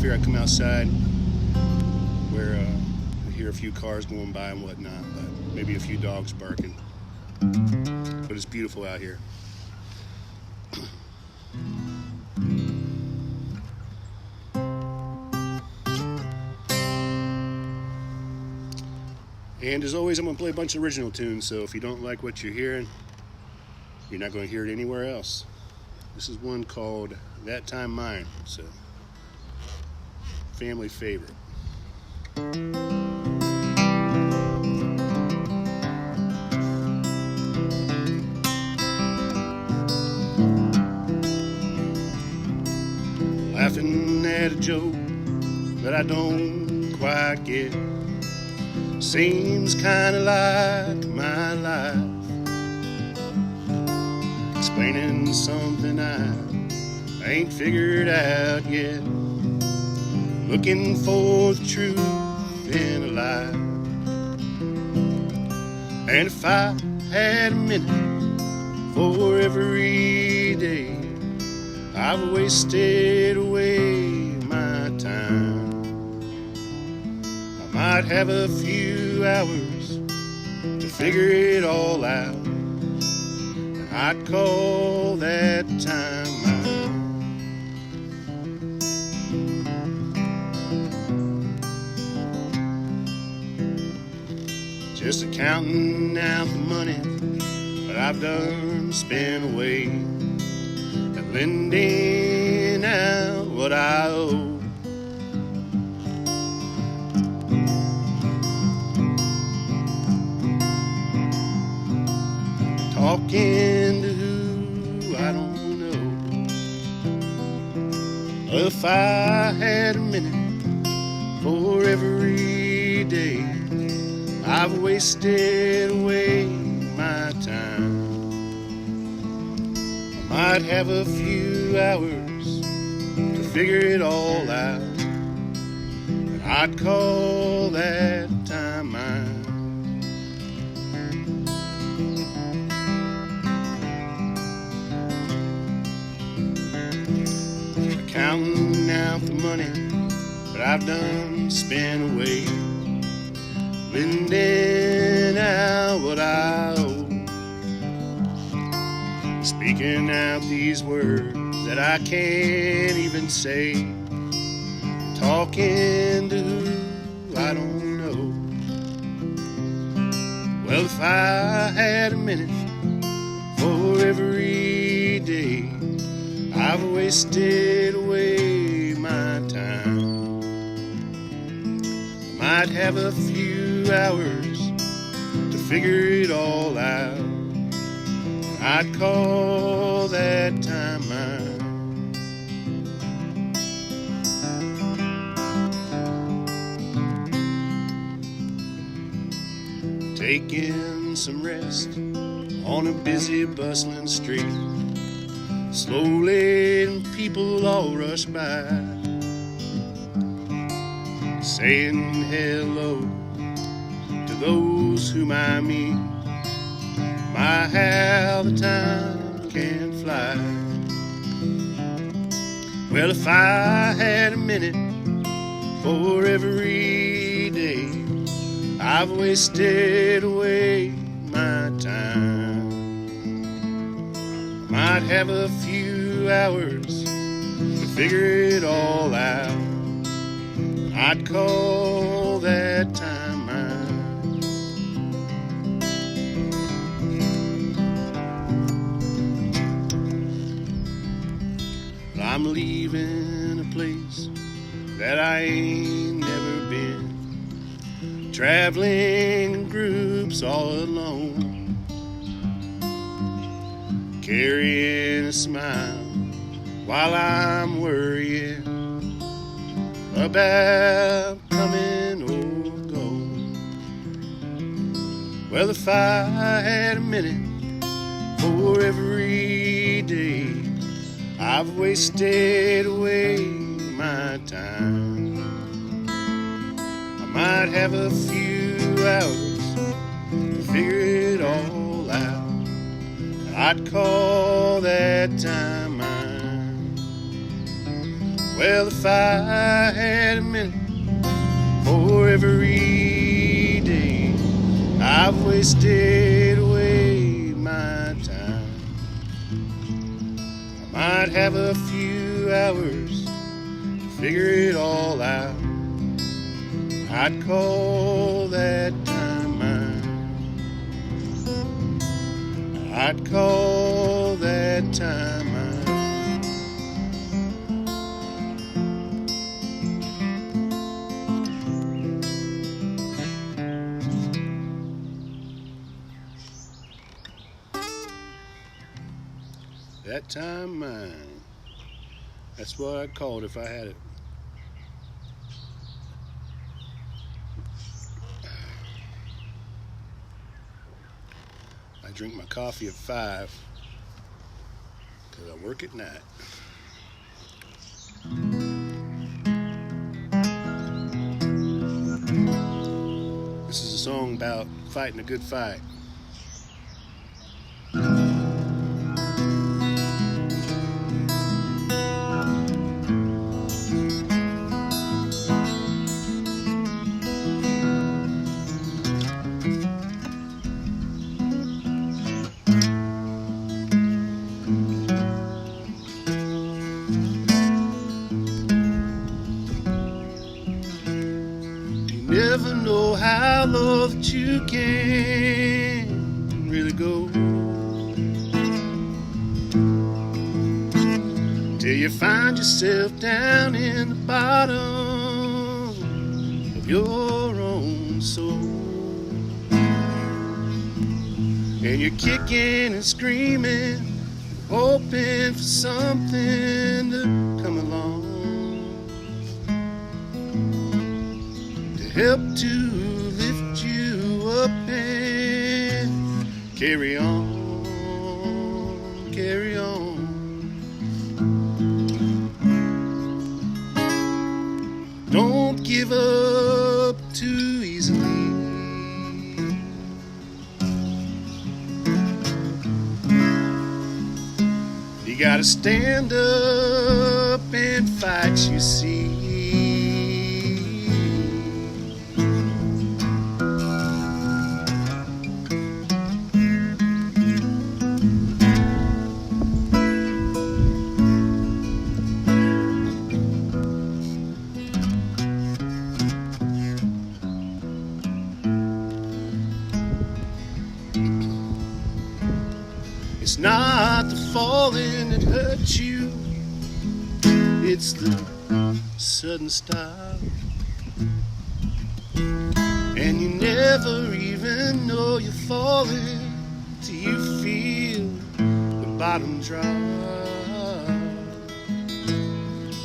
here, I come outside where I hear a few cars going by and whatnot, but maybe a few dogs barking. But it's beautiful out here. And as always, I'm going to play a bunch of original tunes, so if you don't like what you're hearing, you're not going to hear it anywhere else. This is one called That Time Mine. It's a family favorite. Laughing at a joke that I don't quite get. Seems kinda like my life, explaining something I ain't figured out yet, looking for the truth in a lie. And if I had a minute for every day I've wasted away my time, I might have a few hours to figure it all out, and I'd call that time mine. Just counting out the money that I've done spent away, and lending out what I owe. Talking to who I don't know. If I had a minute for every day I've wasted away my time, I might have a few hours to figure it all out, and I'd call that time mine. Counting out the money that I've done spent away, lending out what I owe, speaking out these words that I can't even say, talking to who I don't know. Well, if I had a minute for every day I've wasted away my time, I might have a few hours to figure it all out, I'd call that time mine. Taking some rest on a busy, bustling street, slowly and people all rush by, saying hello to those whom I meet. My, how the time can fly. Well, if I had a minute for every day I've wasted away my time, might have a few hours to figure it all out, I'd call that time mine. Well, I'm leaving a place that I ain't never been, traveling in groups all alone, carrying a smile while I'm worrying about coming or going. Well, if I had a minute for every day I've wasted away my time, I might have a few hours to figure it all out, I'd call that time mine. Well, if I every day I've wasted away my time. I might have a few hours to figure it all out. I'd call that time mine. I'd call that time mine. That time mine. That's what I'd call it if I had it. I drink my coffee at 5 because I work at night. This is a song about fighting a good fight. Never know how low that you can really go till you find yourself down in the bottom of your own soul, and you're kicking and screaming, hoping for something to come along, help to lift you up and carry on, carry on. Don't give up too easily. You gotta stand up and fight, you see. It's not the falling that hurts you, it's the sudden stop, and you never even know you're falling till you feel the bottom drop,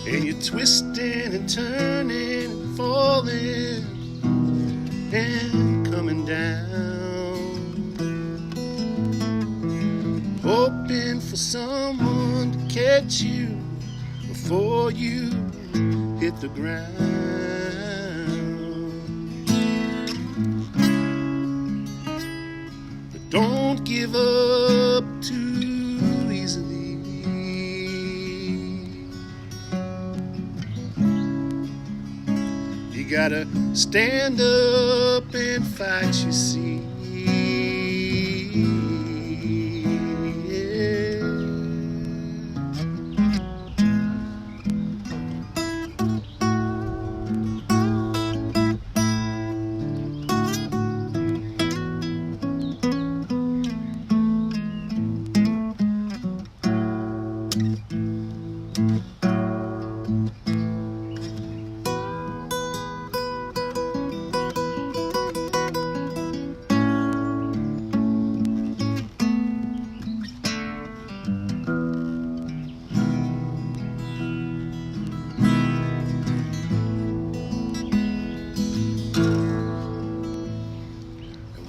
and you're twisting and turning and falling and coming down, hoping for someone to catch you before you hit the ground. But don't give up too easily. You gotta stand up and fight, you see.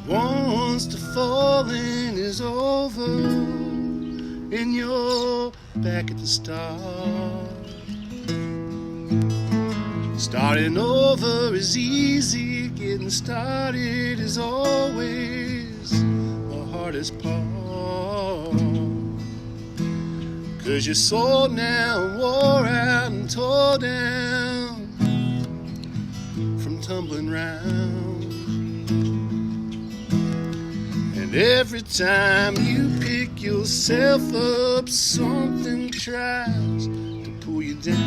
Once the falling is over and you're back at the start, starting over is easy, getting started is always the hardest part, 'cause you're sore now, wore out and tore down from tumbling round. And every time you pick yourself up, something tries to pull you down.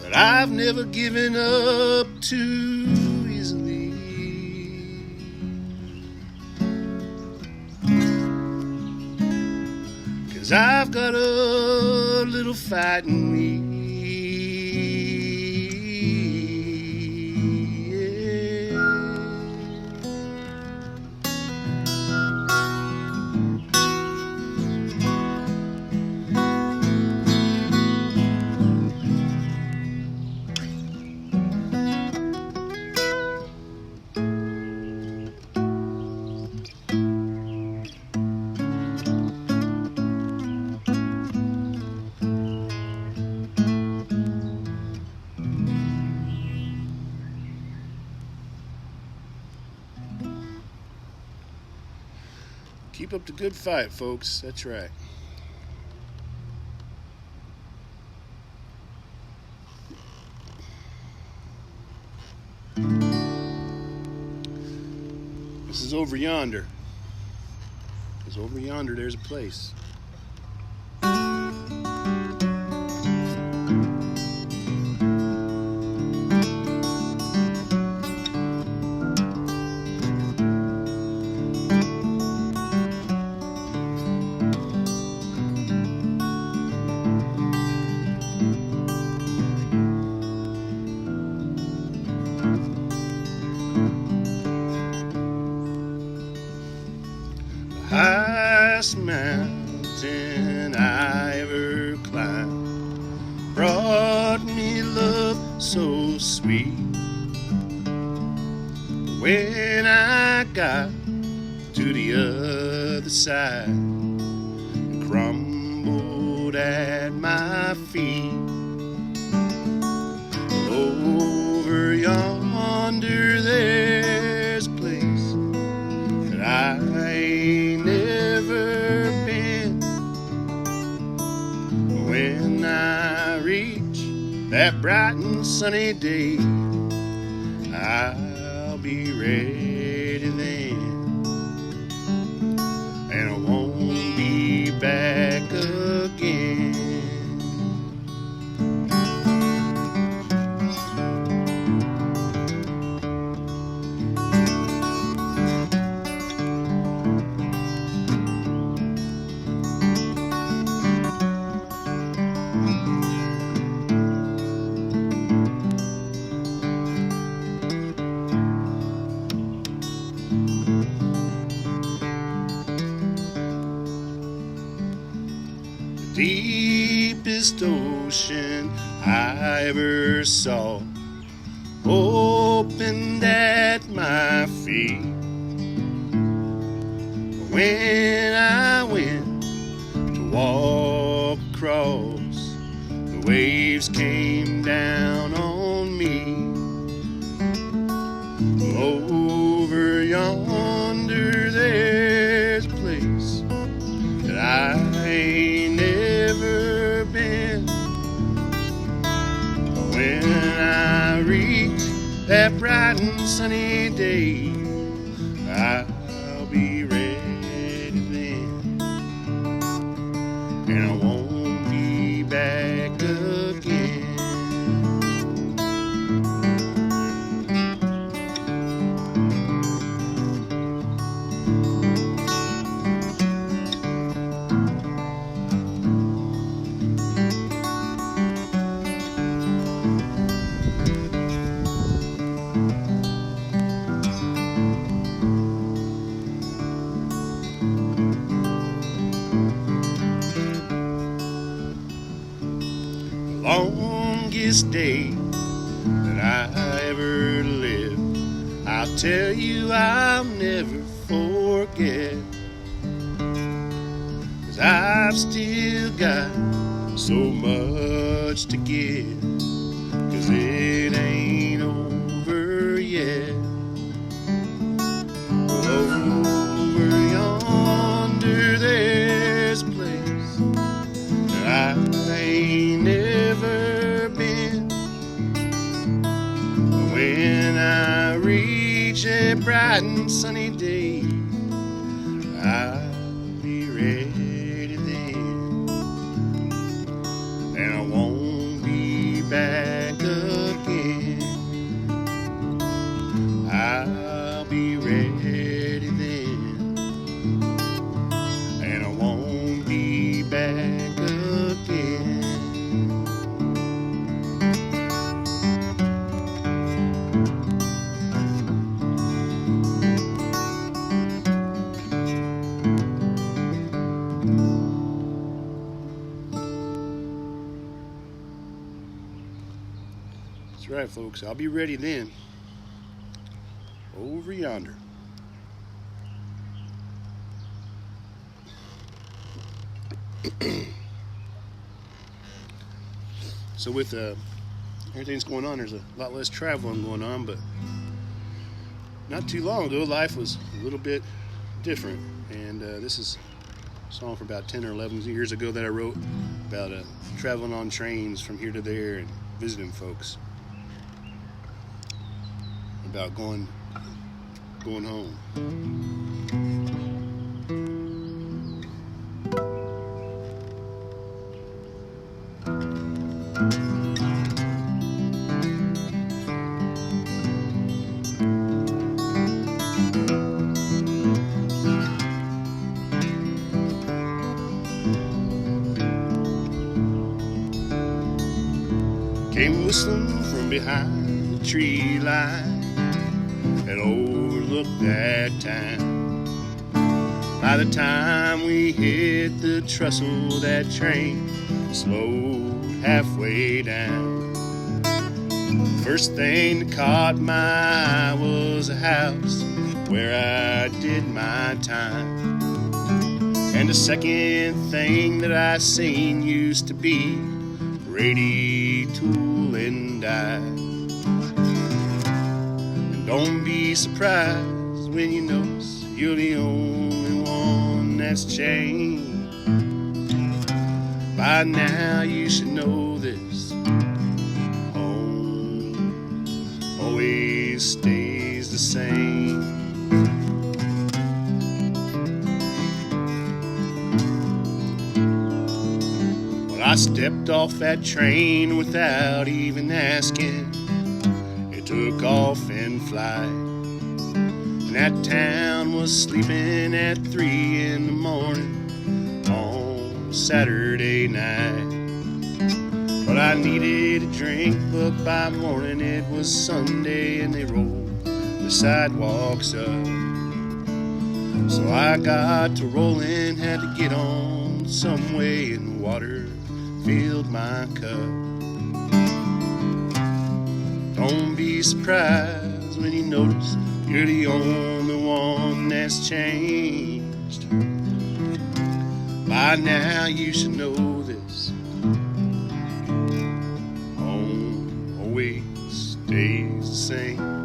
But I've never given up too easily. 'Cause I've got a little fight in me. Keep up the good fight, folks. That's right. This is over yonder. Because over yonder there's a place. Highest mountain I ever climbed brought me love so sweet. When I got to the other side, it crumbled at my feet. Over yonder there's a place that I ain't never been. When I reach that bright and sunny day, I'll be ready then, and I won't be back again. Deepest ocean I ever saw opened at my feet. When I went to walk across, the waves came down on me. Over yonder there's a place that I ain't never been. When I reach that bright and sunny day, I'll be ready then, and I won't be back again. Longest day that I ever lived, I'll tell you I'll never forget. 'Cause I've still got so much to give, 'cause it ain't over yet. Over yonder there's a place that I ain't bright and sunny day, I'll be ready then, and I won't be back again. I'll be ready then, and I won't be back again. That's right, folks. I'll be ready then. Over yonder. So with everything's going on, there's a lot less traveling going on, but not too long ago, life was a little bit different. And this is a song from about 10 or 11 years ago that I wrote about traveling on trains from here to there and visiting folks, about going home. Came whistling from behind the tree line that overlooked that town. By the time we hit the trestle, that train slowed halfway down. First thing that caught my eye was a house where I did my time. And the second thing that I seen used to be Brady, Tool, and I. Don't be surprised when you notice you're the only one that's changed. By now you should know this: home always stays the same. Well, I stepped off that train without even asking. Took off in flight, and that town was sleeping at 3 in the morning on Saturday night. But I needed a drink, but by morning it was Sunday and they rolled the sidewalks up. So I got to rolling, had to get on some way, and water filled my cup. Don't be surprised when you notice you're the only one that's changed. By now you should know this: home always stays the same.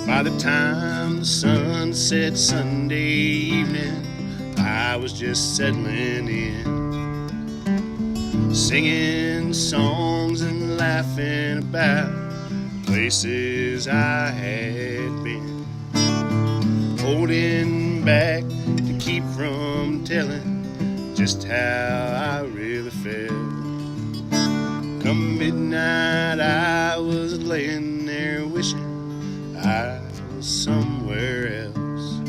By the time the sun set Sunday evening, I was just settling in, singing songs and laughing about places I had been, holding back to keep from telling just how I really felt. Come midnight I was laying there wishing I was somewhere else.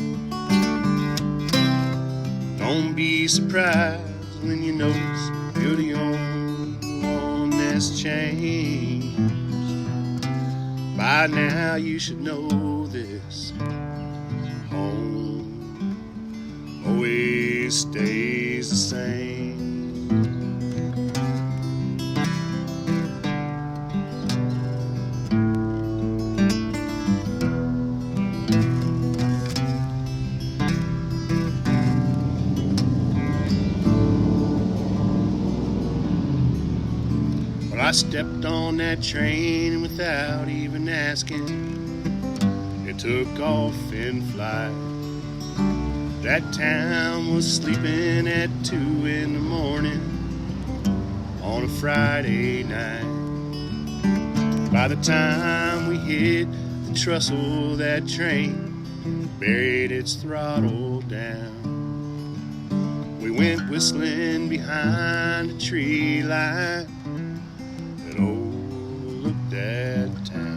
Don't be surprised when you notice you're the only one that's changed. By now you should know this: home always stays the same. I stepped on that train without even asking. It it took off in flight. That town was sleeping at 2 in the morning on a Friday night. By the time we hit the trestle, that train buried its throttle down. We went whistling behind a tree line that overlooked that town.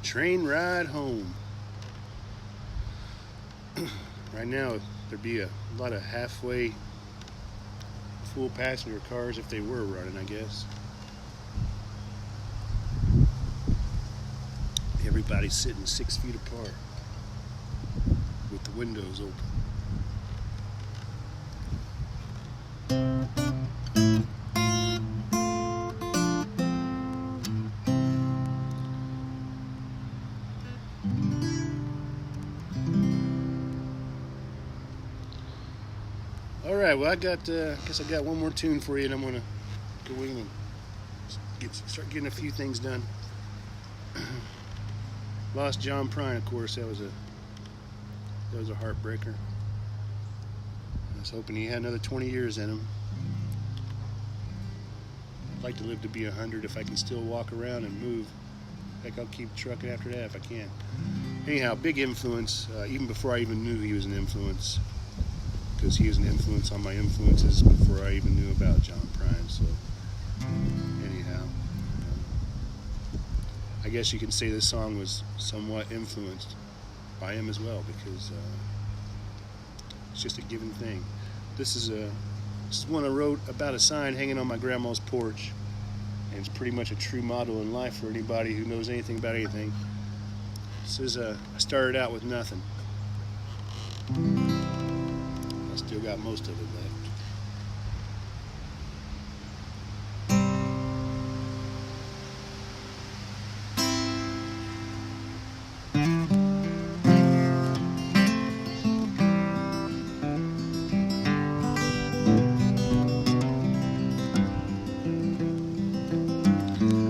Train ride home. Right now there'd be a lot of halfway full passenger cars if they were running, I guess. Everybody's sitting 6 feet apart with the windows open. All right, well, I guess I got one more tune for you, and I'm gonna go in and start getting a few things done. Lost John Prine, of course. That was a heartbreaker. I was hoping he had another 20 years in him. I'd like to live to be 100 if I can still walk around and move. Heck, I'll keep trucking after that if I can. Anyhow, big influence, even before I even knew he was an influence, because he was an influence on my influences before I even knew about John Prine. So anyhow, I guess you can say this song was somewhat influenced by him as well, because it's just a given thing. This is one I wrote about a sign hanging on my grandma's porch, and it's pretty much a true model in life for anybody who knows anything about anything. It says, I started out with nothing. I still got most of it left.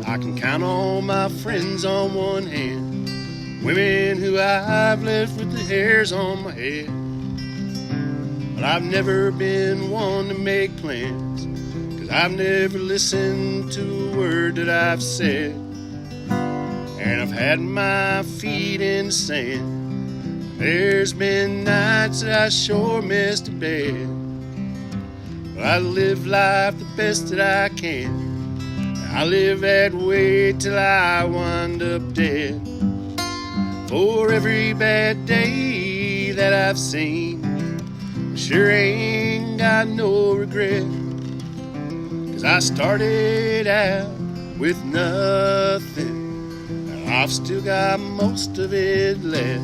I can count all my friends on one hand, women who I've left with the hairs on my head. But I've never been one to make plans, 'cause I've never listened to a word that I've said. And I've had my feet in the sand. There's been nights that I sure missed a bed. But I live life the best that I can. I live that way till I wind up dead. For every bad day that I've seen, sure ain't got no regret. 'Cause I started out with nothing, and I've still got most of it left.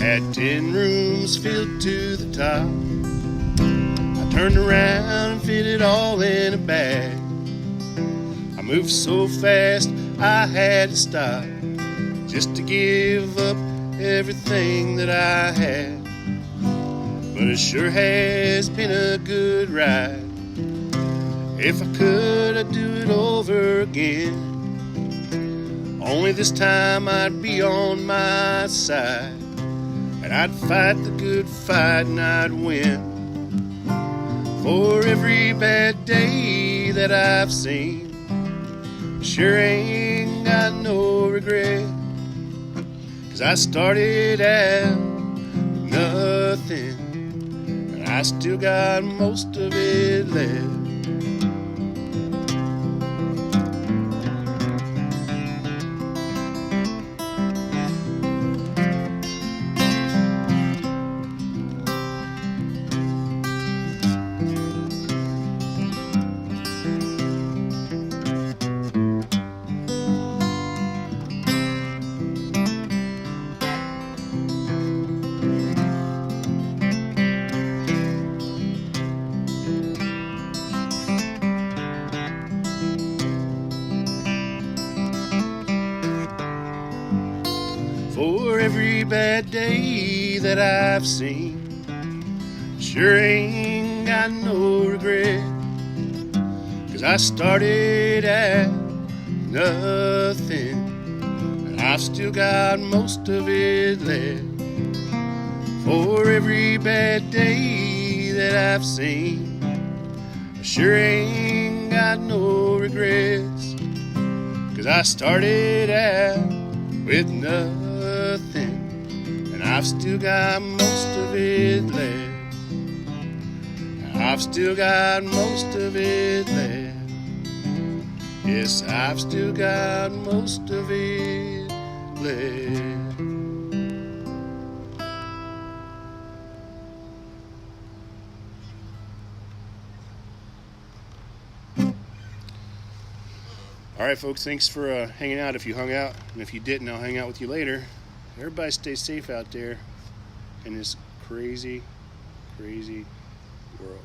Had 10 rooms filled to the top. Turned around and fit it all in a bag. I moved so fast I had to stop, just to give up everything that I had. But it sure has been a good ride. If I could, I'd do it over again. Only this time I'd be on my side, and I'd fight the good fight and I'd win. For every bad day that I've seen, sure ain't got no regret. 'Cause I started out with nothing, and I still got most of it left. For every bad day that I've seen, sure ain't got no regret, 'cause I started at nothing, and I've still got most of it left. For every bad day that I've seen, I sure ain't got no regrets, 'cause I started out with nothing, and I've still got most of it left. I've still got most of it left. Yes, I've still got most of it left. All right, folks, thanks for hanging out if you hung out. And if you didn't, I'll hang out with you later. Everybody stay safe out there in this crazy, crazy world.